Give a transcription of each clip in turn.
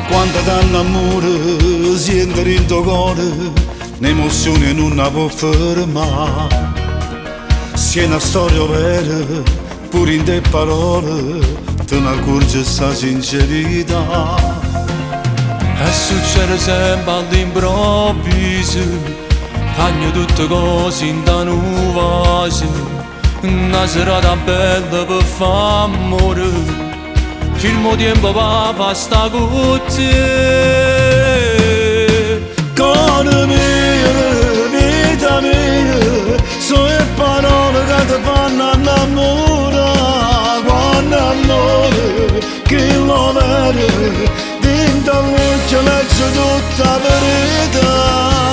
Quando t'annamori senti in tuo cuore un'emozione non la può fermare. Se è una storia vera, pure in te parole te ne accorgi sta sincerità. E succede sempre all'improvviso, fanno tutte cose in da nuova. Una serata bella per fare amore, filmo tempo papà sta con te. Cuore mio, vita mia, sono le parole che ti fanno innamorare. Quando amore, che lo vede, dentro all'occhio legge tutta la verità.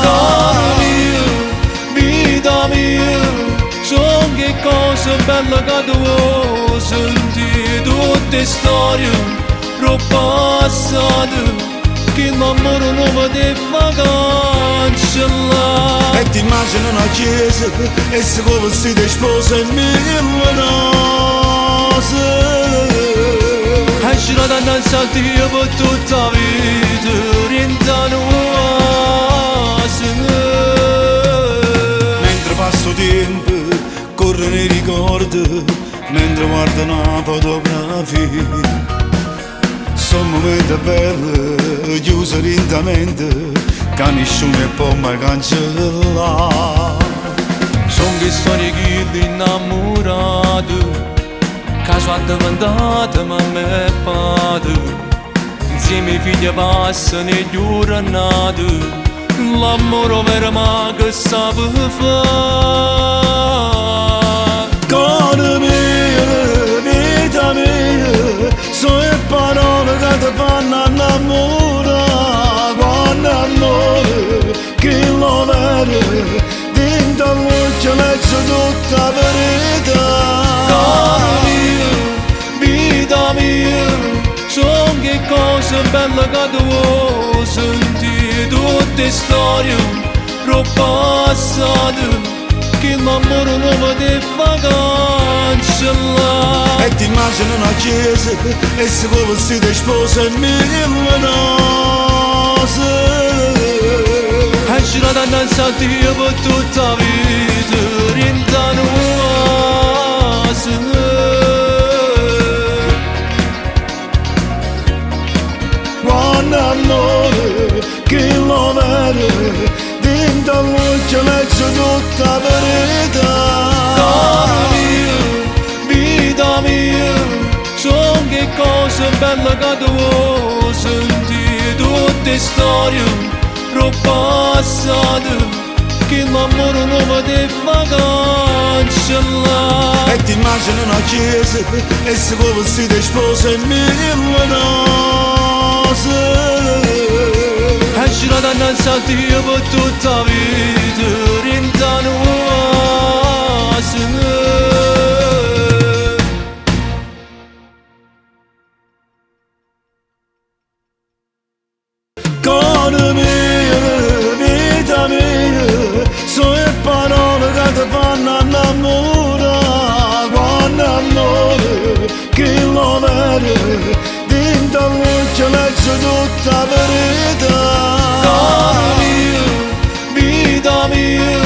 Cuore mio, vita mia, son che cose belle che tu vuoi sentire, tutte storie passate che l'amore non poteva cancellare. E ti immagini una chiesa e si come si ti sposa in mille rose. E giurato innanzi a Dio per tutta la vita, rientra nuova. Mentre passo tempo corrono i ricordi, mentre guardo una fotografia. Sono momenti belli, chiusi lentamente, che nessuno può mai cancellare. Sono che storie che ti innamorate, che sono diventate mamma e padre. Insieme ai figli passano e giornate, l'amore vero ma che sape fare. Cuore mio, vita mia, sono le parole che ti fanno innamorare. Quando amore, che lo vede, dentro all'occhio legge tutta la verità. Cuore mio, vita mia, son che cose belle che tu vuoi sentire, tutte storie passate che l'amore non poteva cancellare. E ti immagini una chiesa e si come si ti sposa in mille rose. E giurato innanzi a Dio per tutta la vita, rientra nuova. Quando amore, che lo vede, dentro all'occhio legge tutta la verità. Cuore mio, vita mia, son che cose belle che tu vuoi sentire, tutte storie passate che l'amore non poteva cancellare. E ti immagini una chiesa e si come si ti sposa in mille rose. E giurato innanzi a Dio per tutta la vita, rientra nuova. Cuore mio, vita mia, sono le parole che ti fanno innamorare. Quando amore, che lo vede, dentro all'occhio legge tutta la verità. Cuore mio, vita mia,